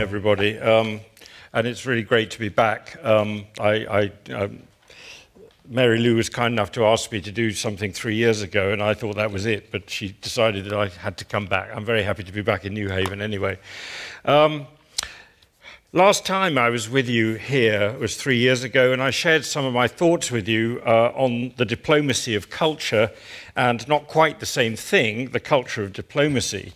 everybody. And it's really great to be back. Mary Lou was kind enough to ask me to do something 3 years ago, and I thought that was it, but she decided that I had to come back. I'm very happy to be back in New Haven anyway. Last time I was with you here was 3 years ago, and I shared some of my thoughts with you on the diplomacy of culture, and not quite the same thing, the culture of diplomacy.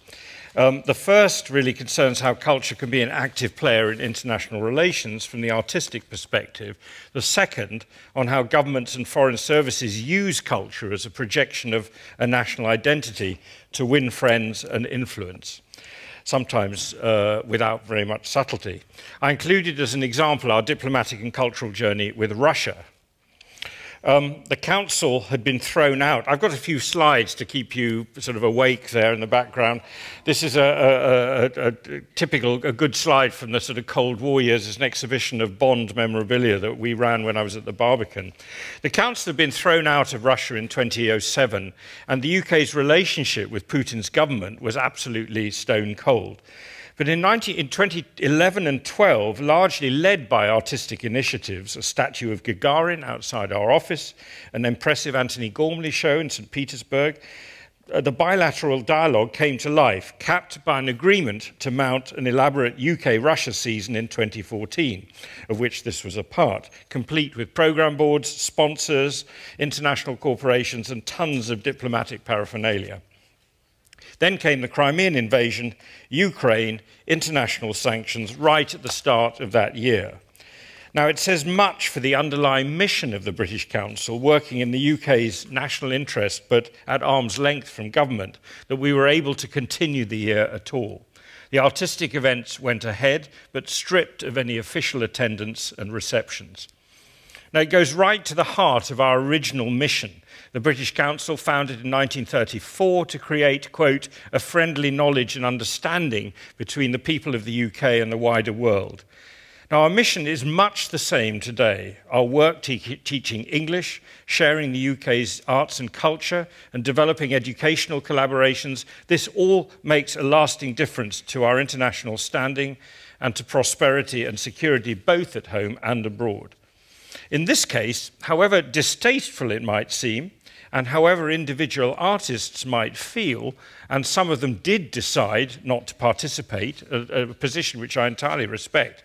The first really concerns how culture can be an active player in international relations from the artistic perspective. The second, on how governments and foreign services use culture as a projection of a national identity to win friends and influence, sometimes without very much subtlety. I included as an example our diplomatic and cultural journey with Russia. The council had been thrown out. I've got a few slides to keep you sort of awake there in the background. This is a good slide from the sort of Cold War years. It's an exhibition of Bond memorabilia that we ran when I was at the Barbican. The council had been thrown out of Russia in 2007, and the UK's relationship with Putin's government was absolutely stone cold. But in 2011 and 12, largely led by artistic initiatives, a statue of Gagarin outside our office, an impressive Antony Gormley show in St. Petersburg, the bilateral dialogue came to life, capped by an agreement to mount an elaborate UK-Russia season in 2014, of which this was a part, complete with programme boards, sponsors, international corporations, and tons of diplomatic paraphernalia. Then came the Crimean invasion, Ukraine, international sanctions right at the start of that year. Now, it says much for the underlying mission of the British Council, working in the UK's national interest, but at arm's length from government, that we were able to continue the year at all. The artistic events went ahead, but stripped of any official attendance and receptions. Now, it goes right to the heart of our original mission. The British Council, founded in 1934 to create, quote, a friendly knowledge and understanding between the people of the UK and the wider world. Now, our mission is much the same today. Our work teaching English, sharing the UK's arts and culture, and developing educational collaborations, this all makes a lasting difference to our international standing and to prosperity and security both at home and abroad. In this case, however distasteful it might seem, and however individual artists might feel, and some of them did decide not to participate, a position which I entirely respect,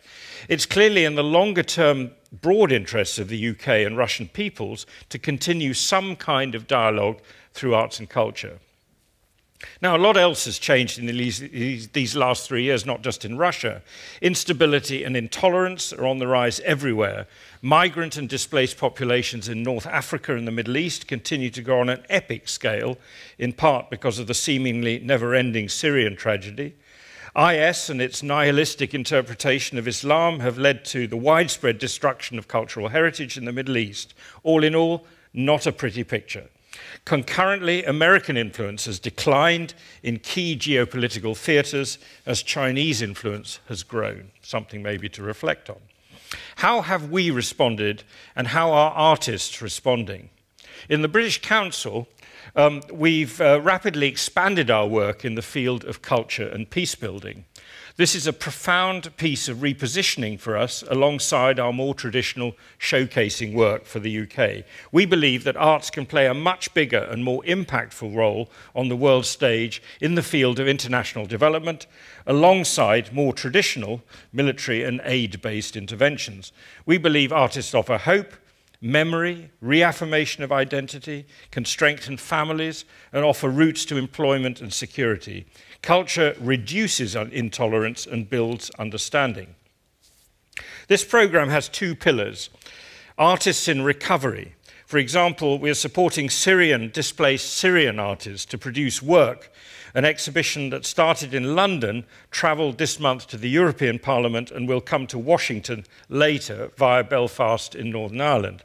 it's clearly in the longer-term broad interests of the UK and Russian peoples to continue some kind of dialogue through arts and culture. Now, a lot else has changed in these last 3 years, not just in Russia. Instability and intolerance are on the rise everywhere. Migrant and displaced populations in North Africa and the Middle East continue to go on an epic scale, in part because of the seemingly never-ending Syrian tragedy. IS and its nihilistic interpretation of Islam have led to the widespread destruction of cultural heritage in the Middle East. All in all, not a pretty picture. Concurrently, American influence has declined in key geopolitical theatres as Chinese influence has grown, something maybe to reflect on. How have we responded, and how are artists responding? In the British Council, we've rapidly expanded our work in the field of culture and peace building. This is a profound piece of repositioning for us alongside our more traditional showcasing work for the UK. We believe that arts can play a much bigger and more impactful role on the world stage in the field of international development, alongside more traditional military and aid-based interventions. We believe artists offer hope, memory, reaffirmation of identity, can strengthen families, and offer routes to employment and security. Culture reduces intolerance and builds understanding. This programme has two pillars. Artists in recovery. For example, we are supporting displaced Syrian artists to produce work. An exhibition that started in London travelled this month to the European Parliament and will come to Washington later via Belfast in Northern Ireland.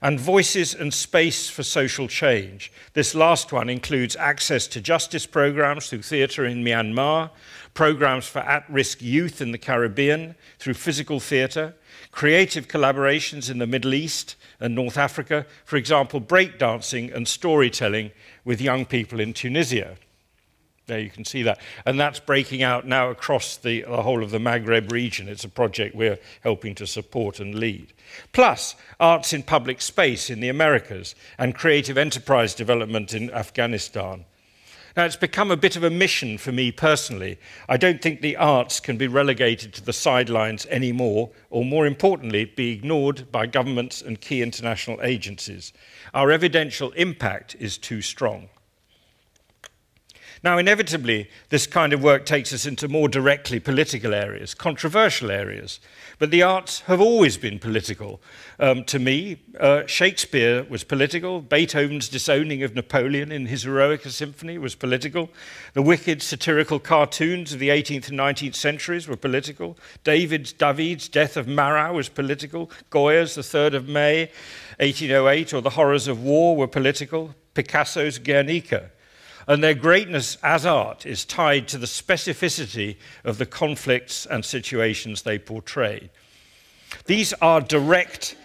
And voices and space for social change. This last one includes access to justice programmes through theatre in Myanmar, programmes for at-risk youth in the Caribbean through physical theatre, creative collaborations in the Middle East and North Africa, for example, breakdancing and storytelling with young people in Tunisia. There you can see that. And that's breaking out now across the whole of the Maghreb region. It's a project we're helping to support and lead. Plus, arts in public space in the Americas and creative enterprise development in Afghanistan. Now, it's become a bit of a mission for me personally. I don't think the arts can be relegated to the sidelines anymore, or more importantly, be ignored by governments and key international agencies. Our evidential impact is too strong. Now, inevitably, this kind of work takes us into more directly political areas, controversial areas. But the arts have always been political. To me, Shakespeare was political. Beethoven's disowning of Napoleon in his Eroica Symphony was political. The wicked satirical cartoons of the 18th and 19th centuries were political. David's Death of Marat was political. Goya's The 3rd of May, 1808, or The Horrors of War were political. Picasso's Guernica. And their greatness as art is tied to the specificity of the conflicts and situations they portray. These are direct,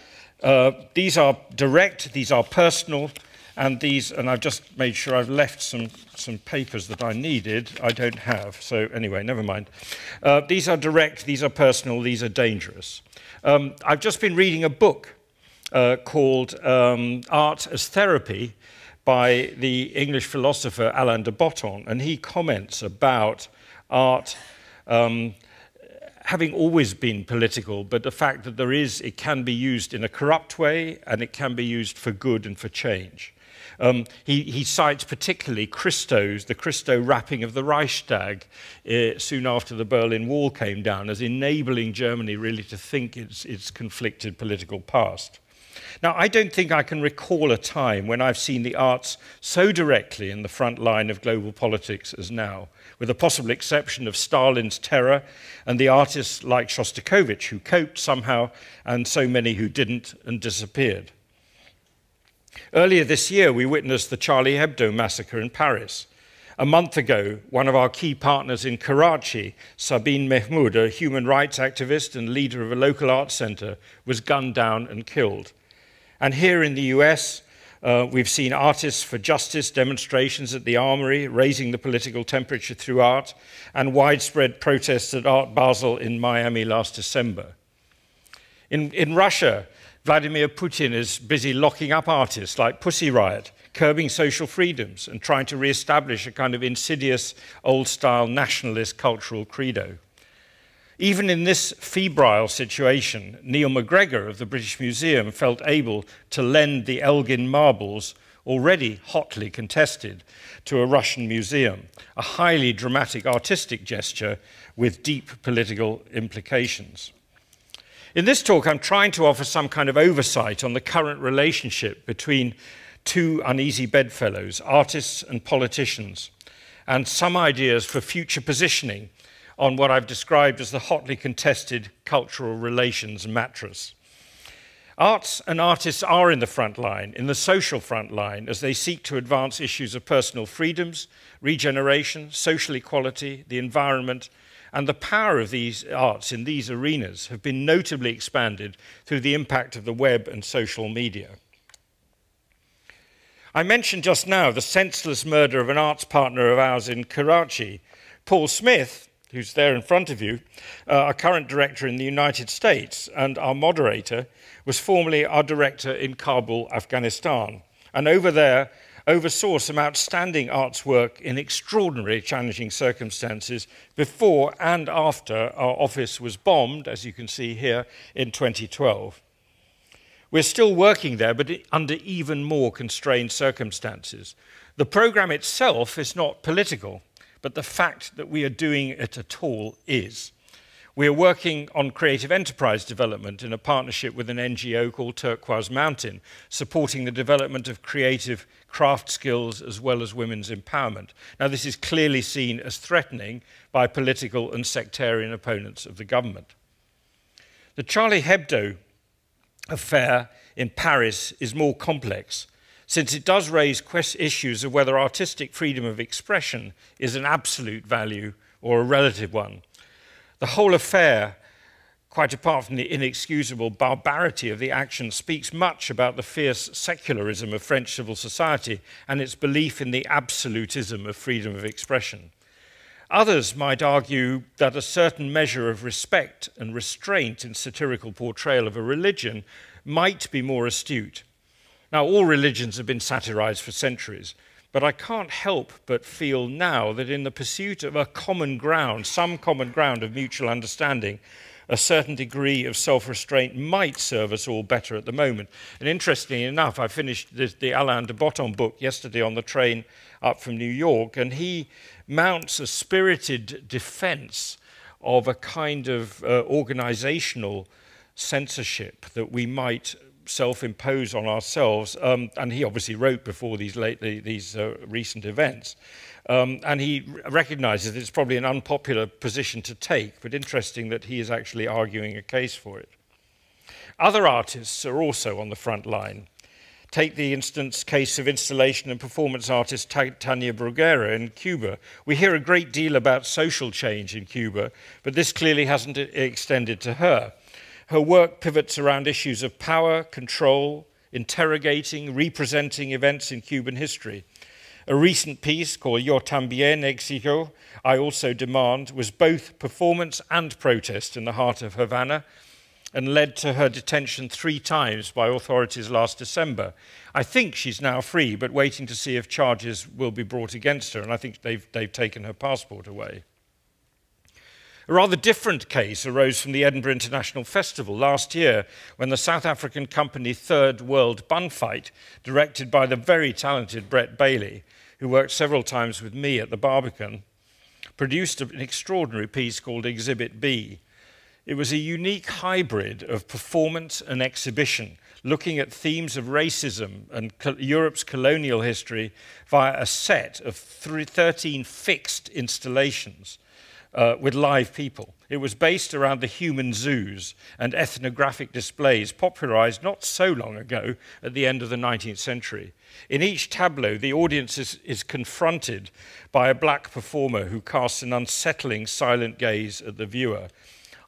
these are personal, and I've just made sure I've left some papers that I needed. I don't have, so anyway, never mind. These are direct, these are personal, these are dangerous. I've just been reading a book called Art as Therapy, by the English philosopher Alain De Botton, and he comments about art having always been political, but the fact that it can be used in a corrupt way, and it can be used for good and for change. He cites particularly the Christo wrapping of the Reichstag soon after the Berlin Wall came down, as enabling Germany really to think its conflicted political past. Now, I don't think I can recall a time when I've seen the arts so directly in the front line of global politics as now, with the possible exception of Stalin's terror and the artists like Shostakovich who coped somehow, and so many who didn't and disappeared. Earlier this year, we witnessed the Charlie Hebdo massacre in Paris. A month ago, one of our key partners in Karachi, Sabine Mehmood, a human rights activist and leader of a local arts center, was gunned down and killed. And here in the US, we've seen artists for justice demonstrations at the Armory, raising the political temperature through art, and widespread protests at Art Basel in Miami last December. In Russia, Vladimir Putin is busy locking up artists like Pussy Riot, curbing social freedoms, and trying to re-establish a kind of insidious, old-style nationalist cultural credo. Even in this febrile situation, Neil MacGregor of the British Museum felt able to lend the Elgin marbles, already hotly contested, to a Russian museum, a highly dramatic artistic gesture with deep political implications. In this talk, I'm trying to offer some kind of oversight on the current relationship between two uneasy bedfellows, artists and politicians, and some ideas for future positioning on what I've described as the hotly contested cultural relations mattress. Arts and artists are in the front line, in the social front line, as they seek to advance issues of personal freedoms, regeneration, social equality, the environment, and the power of these arts in these arenas have been notably expanded through the impact of the web and social media. I mentioned just now the senseless murder of an arts partner of ours in Karachi. Paul Smith, who's there in front of you, our current director in the United States, and our moderator, was formerly our director in Kabul, Afghanistan, and over there oversaw some outstanding arts work in extraordinarily challenging circumstances before and after our office was bombed, as you can see here, in 2012. We're still working there, but under even more constrained circumstances. The program itself is not political, but the fact that we are doing it at all is. We are working on creative enterprise development in a partnership with an NGO called Turquoise Mountain, supporting the development of creative craft skills as well as women's empowerment. Now, this is clearly seen as threatening by political and sectarian opponents of the government. The Charlie Hebdo affair in Paris is more complex, since it does raise issues of whether artistic freedom of expression is an absolute value or a relative one. The whole affair, quite apart from the inexcusable barbarity of the action, speaks much about the fierce secularism of French civil society and its belief in the absolutism of freedom of expression. Others might argue that a certain measure of respect and restraint in satirical portrayal of a religion might be more astute. Now, all religions have been satirized for centuries, but I can't help but feel now that in the pursuit of a common ground, some common ground of mutual understanding, a certain degree of self-restraint might serve us all better at the moment. And interestingly enough, I finished the Alain De Botton book yesterday on the train up from New York, and he mounts a spirited defense of a kind of organizational censorship that we might self-impose on ourselves, and he obviously wrote before these recent events, and he recognizes that it's probably an unpopular position to take, but interesting that he is actually arguing a case for it. Other artists are also on the front line. Take the case of installation and performance artist Tania Bruguera in Cuba. We hear a great deal about social change in Cuba, but this clearly hasn't extended to her. Her work pivots around issues of power, control, interrogating, representing events in Cuban history. A recent piece called Yo también exijo, I Also Demand, was both performance and protest in the heart of Havana and led to her detention 3 times by authorities last December. I think she's now free, but waiting to see if charges will be brought against her, and I think they've taken her passport away. A rather different case arose from the Edinburgh International Festival last year when the South African company Third World Bun Fight, directed by the very talented Brett Bailey, who worked several times with me at the Barbican, produced an extraordinary piece called Exhibit B. It was a unique hybrid of performance and exhibition, looking at themes of racism and Europe's colonial history via a set of 13 fixed installations with live people. It was based around the human zoos and ethnographic displays popularized not so long ago at the end of the 19th century. In each tableau, the audience is confronted by a black performer who casts an unsettling silent gaze at the viewer.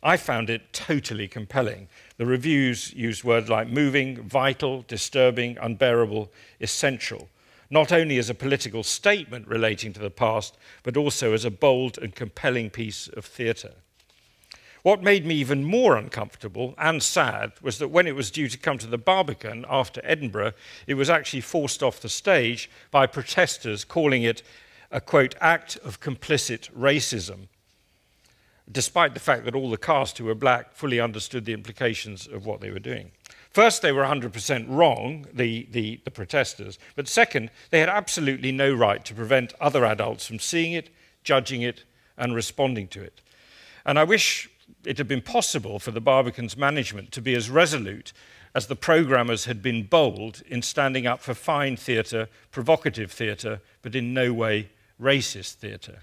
I found it totally compelling. The reviews used words like moving, vital, disturbing, unbearable, essential, not only as a political statement relating to the past, but also as a bold and compelling piece of theatre. What made me even more uncomfortable and sad was that when it was due to come to the Barbican after Edinburgh, it was actually forced off the stage by protesters calling it a, quote, act of complicit racism, despite the fact that all the cast who were black fully understood the implications of what they were doing. First, they were 100% wrong, the protesters, but second, they had absolutely no right to prevent other adults from seeing it, judging it, and responding to it. And I wish it had been possible for the Barbican's management to be as resolute as the programmers had been bold in standing up for fine theatre, provocative theatre, but in no way racist theatre.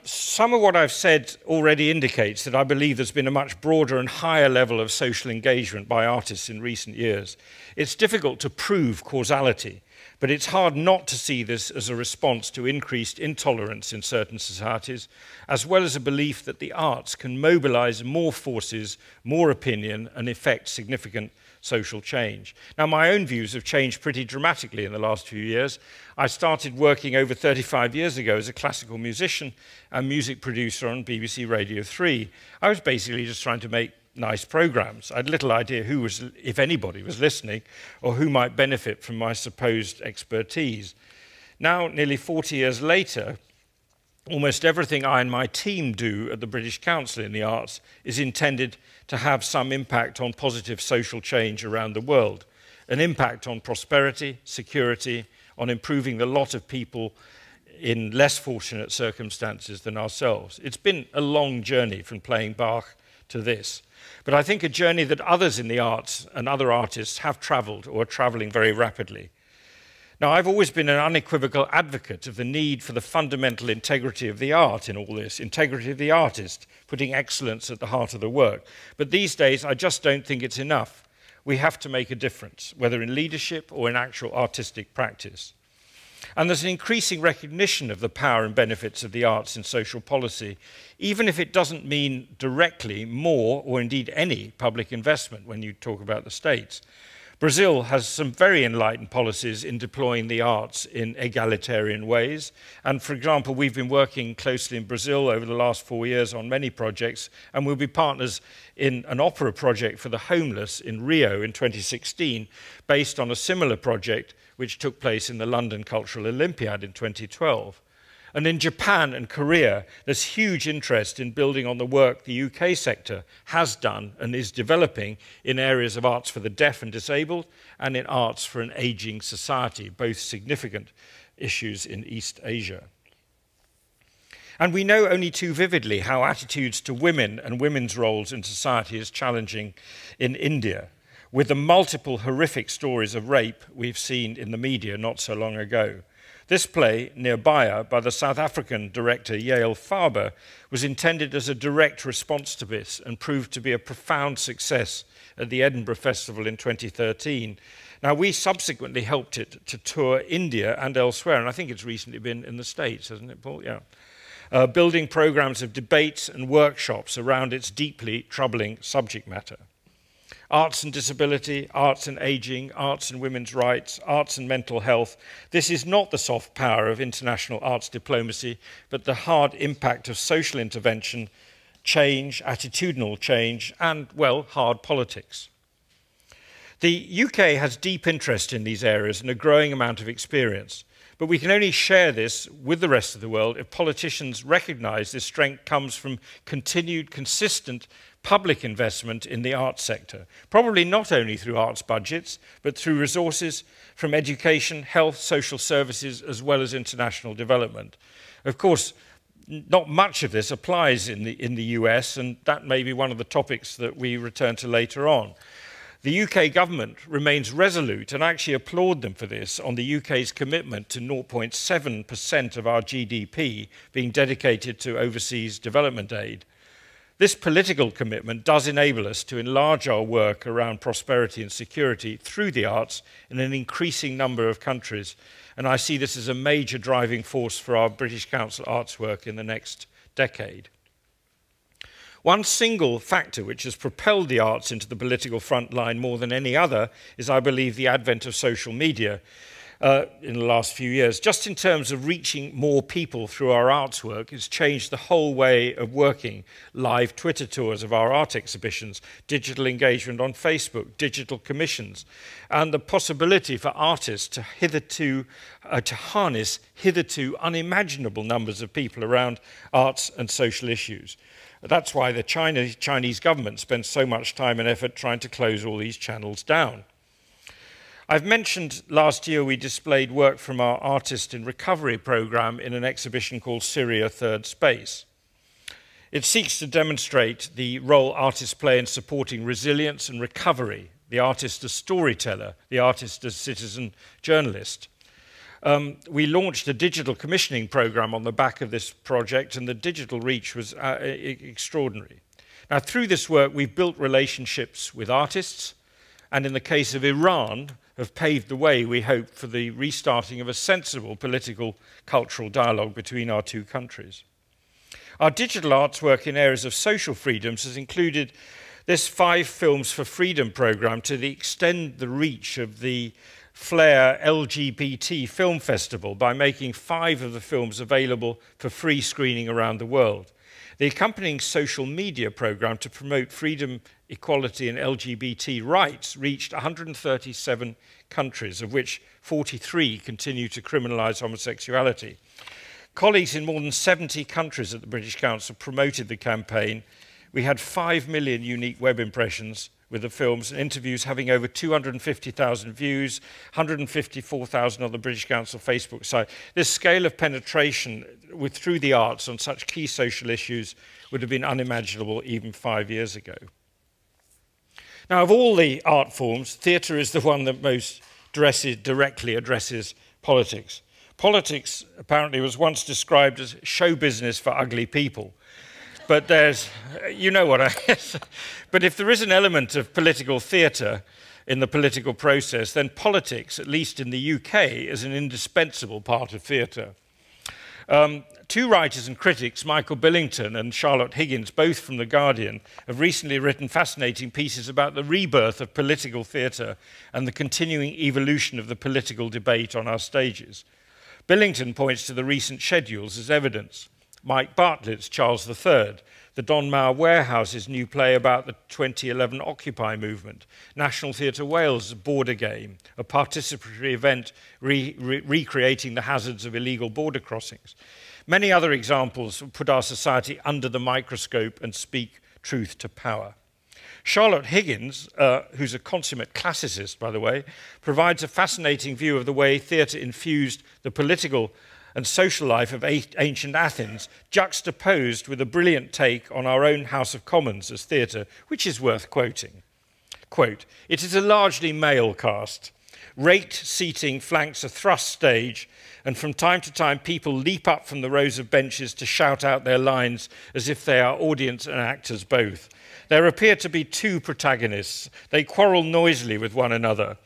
Some of what I've said already indicates that I believe there's been a much broader and higher level of social engagement by artists in recent years. It's difficult to prove causality, but it's hard not to see this as a response to increased intolerance in certain societies, as well as a belief that the arts can mobilize more forces, more opinion, and effect significant social change. Now, my own views have changed pretty dramatically in the last few years. I started working over 35 years ago as a classical musician and music producer on BBC Radio 3. I was basically just trying to make nice programs. I had little idea who was, if anybody was listening, or who might benefit from my supposed expertise. Now, nearly 40 years later, almost everything I and my team do at the British Council in the Arts is intended to have some impact on positive social change around the world, an impact on prosperity, security, on improving the lot of people in less fortunate circumstances than ourselves. It's been a long journey from playing Bach to this, but I think a journey that others in the arts and other artists have travelled or are travelling very rapidly. Now, I've always been an unequivocal advocate of the need for the fundamental integrity of the art in all this, integrity of the artist, putting excellence at the heart of the work. But these days, I just don't think it's enough. We have to make a difference, whether in leadership or in actual artistic practice. And there's an increasing recognition of the power and benefits of the arts in social policy, even if it doesn't mean directly more or indeed any public investment when you talk about the states. Brazil has some very enlightened policies in deploying the arts in egalitarian ways. And for example, we've been working closely in Brazil over the last 4 years on many projects, and we'll be partners in an opera project for the homeless in Rio in 2016, based on a similar project which took place in the London Cultural Olympiad in 2012. And in Japan and Korea, there's huge interest in building on the work the UK sector has done and is developing in areas of arts for the deaf and disabled and in arts for an aging society, both significant issues in East Asia. And we know only too vividly how attitudes to women and women's roles in society is challenging in India, with the multiple horrific stories of rape we've seen in the media not so long ago. This play, Nearbaya, by the South African director Aiello was intended as a direct response to this and proved to be a profound success at the Edinburgh Festival in 2013. Now, we subsequently helped it to tour India and elsewhere, and I think it's recently been in the States, hasn't it, Paul? Yeah. Building programs of debates and workshops around its deeply troubling subject matter. Arts and disability, arts and aging, arts and women's rights, arts and mental health. This is not the soft power of international arts diplomacy, but the hard impact of social intervention, change, attitudinal change, and, well, hard politics. The UK has deep interest in these areas and a growing amount of experience, but we can only share this with the rest of the world if politicians recognise this strength comes from continued, consistent public investment in the arts sector, probably not only through arts budgets, but through resources from education, health, social services, as well as international development. Of course, not much of this applies in the US, and that may be one of the topics that we return to later on. The UK government remains resolute, and I actually applaud them for this, on the UK's commitment to 0.7% of our GDP being dedicated to overseas development aid. This political commitment does enable us to enlarge our work around prosperity and security through the arts in an increasing number of countries, and I see this as a major driving force for our British Council arts work in the next decade. One single factor which has propelled the arts into the political front line more than any other is, I believe, the advent of social media in the last few years. Just in terms of reaching more people through our arts work, it's changed the whole way of working. Live Twitter tours of our art exhibitions, digital engagement on Facebook, digital commissions, and the possibility for artists to harness hitherto unimaginable numbers of people around arts and social issues. That's why the Chinese government spends so much time and effort trying to close all these channels down. I've mentioned last year we displayed work from our Artist in Recovery program in an exhibition called Syria Third Space. It seeks to demonstrate the role artists play in supporting resilience and recovery, the artist as storyteller, the artist as citizen journalist. We launched a digital commissioning program on the back of this project, and the digital reach was extraordinary. Now, through this work, we've built relationships with artists, and in the case of Iran, have paved the way, we hope, for the restarting of a sensible political, cultural dialogue between our two countries. Our digital arts work in areas of social freedoms has included this 5 Films for Freedom program to extend the reach of the Flair LGBT Film Festival by making 5 of the films available for free screening around the world. The accompanying social media program to promote freedom, equality and LGBT rights reached 137 countries, of which 43 continue to criminalise homosexuality. Colleagues in more than 70 countries at the British Council promoted the campaign. We had 5 million unique web impressions with the films and interviews having over 250,000 views, 154,000 on the British Council Facebook site. This scale of penetration through the arts on such key social issues would have been unimaginable even 5 years ago. Now, of all the art forms, theatre is the one that most directly addresses politics. Politics apparently was once described as show business for ugly people. But there's, you know what I guess. But if there is an element of political theatre in the political process, then politics, at least in the UK, is an indispensable part of theatre. Two writers and critics, Michael Billington and Charlotte Higgins, both from The Guardian, have recently written fascinating pieces about the rebirth of political theatre and the continuing evolution of the political debate on our stages. Billington points to the recent schedules as evidence. Mike Bartlett's Charles III, the Don Mower Warehouse's new play about the 2011 Occupy movement, National Theatre Wales' Border Game, a participatory event recreating the hazards of illegal border crossings. Many other examples put our society under the microscope and speak truth to power. Charlotte Higgins, who's a consummate classicist, by the way, provides a fascinating view of the way theatre infused the political and social life of ancient Athens, juxtaposed with a brilliant take on our own House of Commons as theatre, which is worth quoting. Quote, "It is a largely male cast. Raked seating flanks a thrust stage, and from time to time people leap up from the rows of benches to shout out their lines as if they are audience and actors both. There appear to be two protagonists. They quarrel noisily with one another.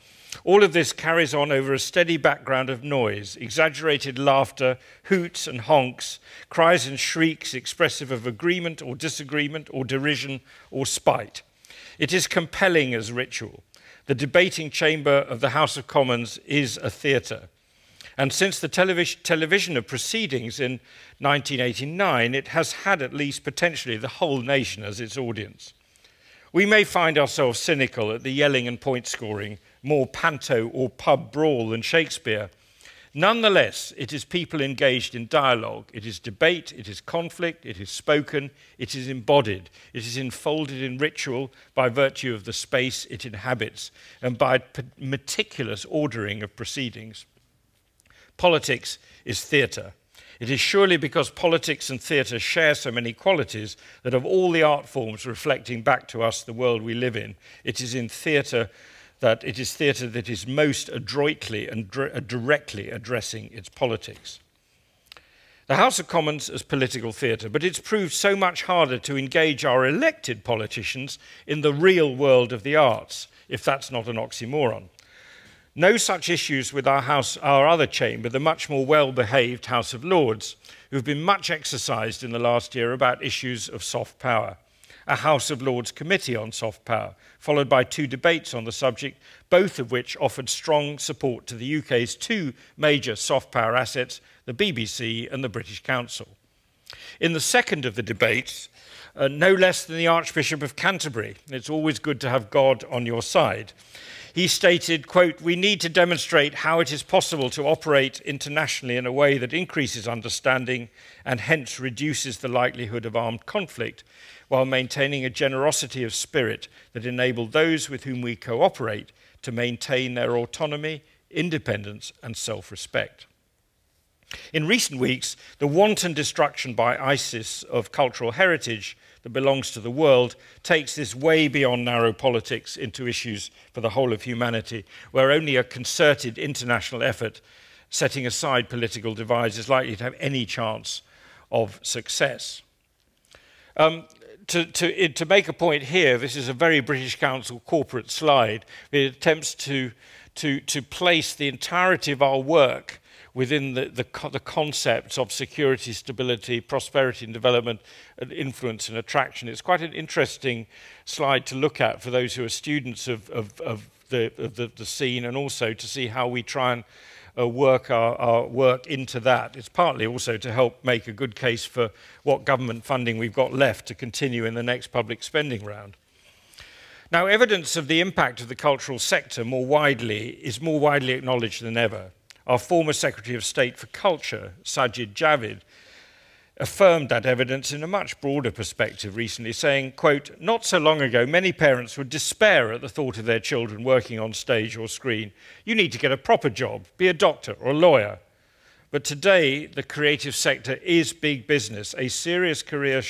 All of this carries on over a steady background of noise, exaggerated laughter, hoots and honks, cries and shrieks expressive of agreement or disagreement or derision or spite. It is compelling as ritual. The debating chamber of the House of Commons is a theatre. And since the television of proceedings in 1989, it has had at least potentially the whole nation as its audience. We may find ourselves cynical at the yelling and point scoring, more panto or pub brawl than Shakespeare. Nonetheless, it is people engaged in dialogue. It is debate, it is conflict, it is spoken, it is embodied. It is enfolded in ritual by virtue of the space it inhabits and by meticulous ordering of proceedings. Politics is theatre. It is surely because politics and theatre share so many qualities that of all the art forms reflecting back to us the world we live in, it is theatre that is most adroitly and directly addressing its politics. The House of Commons as political theatre, but it's proved so much harder to engage our elected politicians in the real world of the arts, if that's not an oxymoron. No such issues with our other chamber, the much more well-behaved House of Lords, who've been much exercised in the last year about issues of soft power. A House of Lords committee on soft power, followed by 2 debates on the subject, both of which offered strong support to the UK's 2 major soft power assets, the BBC and the British Council. In the second of the debates, no less than the Archbishop of Canterbury, it's always good to have God on your side, he stated, quote, "We need to demonstrate how it is possible to operate internationally in a way that increases understanding and hence reduces the likelihood of armed conflict, while maintaining a generosity of spirit that enables those with whom we cooperate to maintain their autonomy, independence and self-respect." In recent weeks, the wanton destruction by ISIS of cultural heritage that belongs to the world takes this way beyond narrow politics into issues for the whole of humanity, where only a concerted international effort, setting aside political divides, is likely to have any chance of success. To make a point here, this is a very British Council corporate slide. It attempts to place the entirety of our work within the concepts of security, stability, prosperity and development, and influence and attraction. It's quite an interesting slide to look at for those who are students of the scene, and also to see how we try and work our work into that. It's partly also to help make a good case for what government funding we've got left to continue in the next public spending round. Now, evidence of the impact of the cultural sector is more widely acknowledged than ever. Our former Secretary of State for Culture, Sajid Javid, affirmed that evidence in a much broader perspective recently, saying, quote, "Not so long ago, many parents would despair at the thought of their children working on stage or screen. You need to get a proper job, be a doctor or a lawyer. But today, the creative sector is big business, a serious career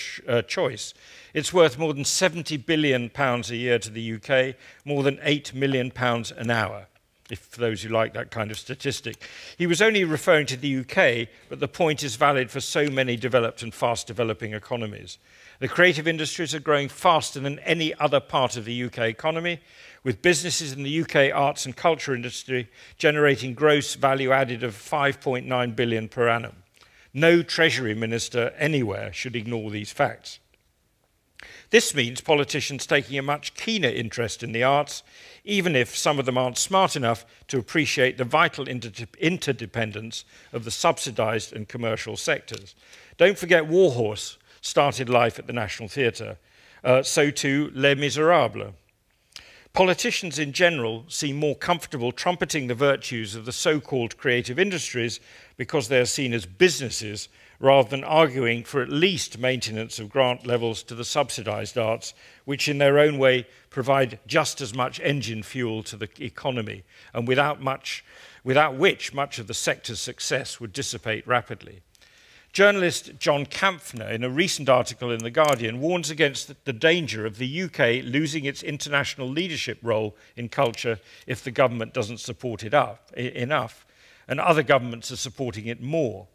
choice. It's worth more than £70 billion a year to the UK, more than £8 million an hour. For those who like that kind of statistic. He was only referring to the UK, but the point is valid for so many developed and fast-developing economies. The creative industries are growing faster than any other part of the UK economy, with businesses in the UK arts and culture industry generating gross value added of 5.9 billion per annum. No Treasury Minister anywhere should ignore these facts. This means politicians taking a much keener interest in the arts, even if some of them aren't smart enough to appreciate the vital interdependence of the subsidised and commercial sectors. Don't forget Warhorse started life at the National Theatre. So too Les Miserables. Politicians in general seem more comfortable trumpeting the virtues of the so-called creative industries because they are seen as businesses rather than arguing for at least maintenance of grant levels to the subsidised arts, which in their own way provide just as much engine fuel to the economy, and without which much of the sector's success would dissipate rapidly. Journalist John Kampfner, in a recent article in The Guardian, warns against the danger of the UK losing its international leadership role in culture if the government doesn't support it enough, and other governments are supporting it more,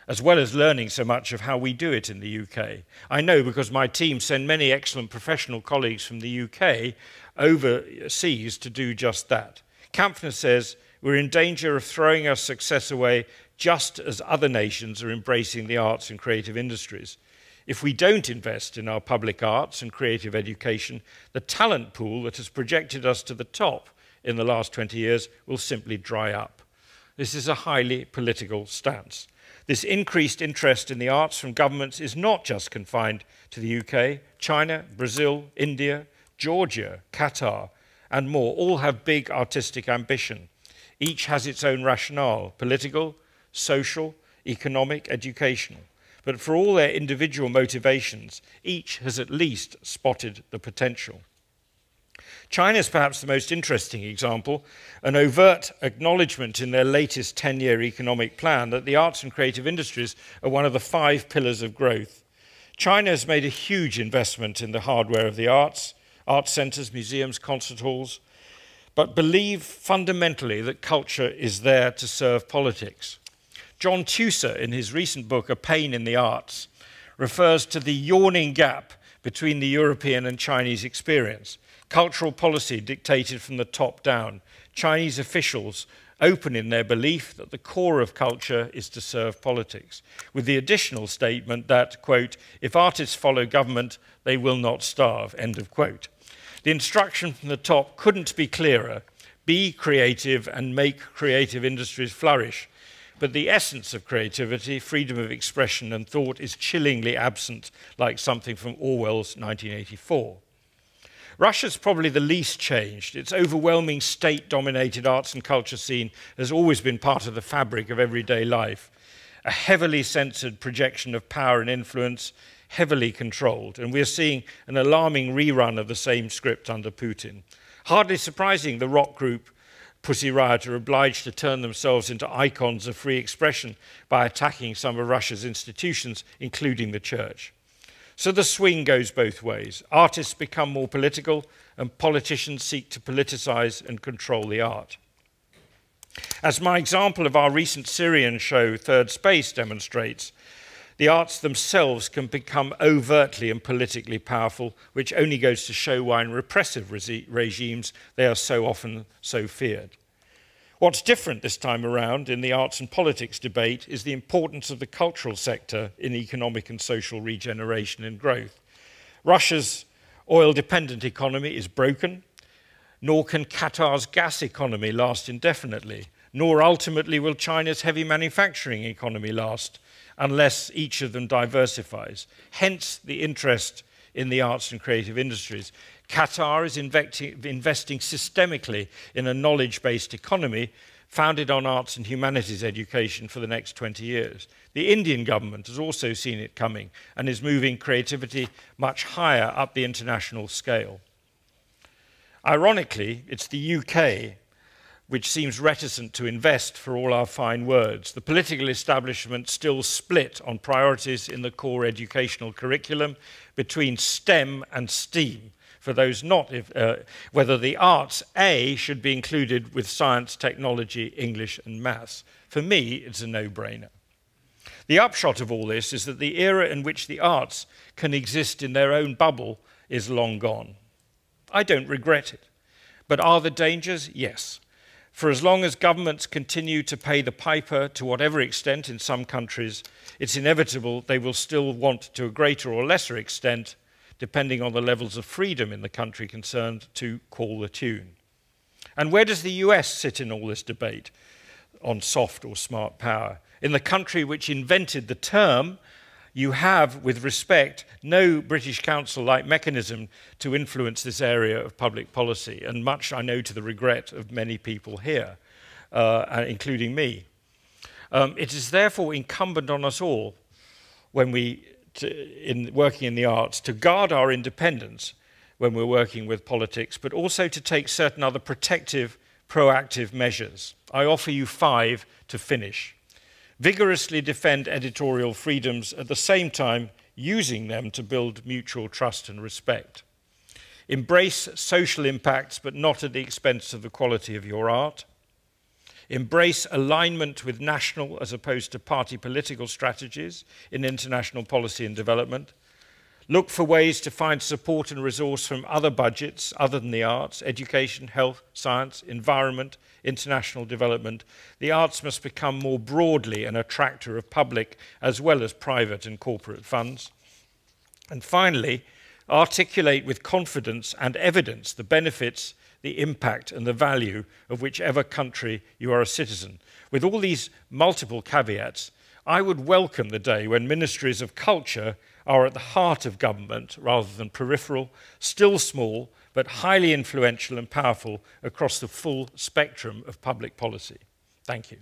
as well as learning so much of how we do it in the UK. I know because my team send many excellent professional colleagues from the UK overseas to do just that. Kampfner says, we're in danger of throwing our success away just as other nations are embracing the arts and creative industries. If we don't invest in our public arts and creative education, the talent pool that has projected us to the top in the last 20 years will simply dry up. This is a highly political stance. This increased interest in the arts from governments is not just confined to the UK. China, Brazil, India, Georgia, Qatar, and more all have big artistic ambition. Each has its own rationale, political, social, economic, educational. But for all their individual motivations, each has at least spotted the potential. China is perhaps the most interesting example, an overt acknowledgement in their latest 10-year economic plan that the arts and creative industries are one of the 5 pillars of growth. China has made a huge investment in the hardware of the arts centres, museums, concert halls, but believe fundamentally that culture is there to serve politics. John Tusser, in his recent book, A Pain in the Arts, refers to the yawning gap between the European and Chinese experience. Cultural policy dictated from the top down. Chinese officials open in their belief that the core of culture is to serve politics, with the additional statement that, quote, if artists follow government, they will not starve, end of quote. The instruction from the top couldn't be clearer. Be creative and make creative industries flourish. But the essence of creativity, freedom of expression and thought is chillingly absent, like something from Orwell's 1984. Russia's probably the least changed. Its overwhelming state-dominated arts and culture scene has always been part of the fabric of everyday life. A heavily censored projection of power and influence, heavily controlled, and we're seeing an alarming rerun of the same script under Putin. Hardly surprising the rock group Pussy Riot are obliged to turn themselves into icons of free expression by attacking some of Russia's institutions, including the church. So the swing goes both ways. Artists become more political, and politicians seek to politicize and control the art. As my example of our recent Syrian show, Third Space, demonstrates, the arts themselves can become overtly and politically powerful, which only goes to show why in repressive regimes they are so often so feared. What's different this time around in the arts and politics debate is the importance of the cultural sector in economic and social regeneration and growth. Russia's oil-dependent economy is broken, nor can Qatar's gas economy last indefinitely, nor ultimately will China's heavy manufacturing economy last, unless each of them diversifies. Hence the interest in the arts and creative industries. Qatar is investing systemically in a knowledge-based economy founded on arts and humanities education for the next 20 years. The Indian government has also seen it coming and is moving creativity much higher up the international scale. Ironically, it's the UK which seems reticent to invest for all our fine words. The political establishment still split on priorities in the core educational curriculum between STEM and STEAM, for those not, whether the arts, A, should be included with science, technology, English and maths. For me, it's a no-brainer. The upshot of all this is that the era in which the arts can exist in their own bubble is long gone. I don't regret it. But are there dangers? Yes. For as long as governments continue to pay the piper to whatever extent in some countries, it's inevitable they will still want to a greater or lesser extent, depending on the levels of freedom in the country concerned, to call the tune. And where does the US sit in all this debate on soft or smart power? In the country which invented the term, you have, with respect, no British Council-like mechanism to influence this area of public policy, and much, I know, to the regret of many people here, including me. It is therefore incumbent on us all, when working in the arts, to guard our independence when we're working with politics, but also to take certain other protective, proactive measures. I offer you 5 to finish. Vigorously defend editorial freedoms, at the same time using them to build mutual trust and respect. Embrace social impacts, but not at the expense of the quality of your art. Embrace alignment with national as opposed to party political strategies in international policy and development. Look for ways to find support and resource from other budgets other than the arts: education, health, science, environment, international development. The arts must become more broadly an attractor of public as well as private and corporate funds. And finally, articulate with confidence and evidence the benefits, the impact and the value of whichever country you are a citizen. With all these multiple caveats, I would welcome the day when ministries of culture are at the heart of government rather than peripheral, still small, but highly influential and powerful across the full spectrum of public policy. Thank you.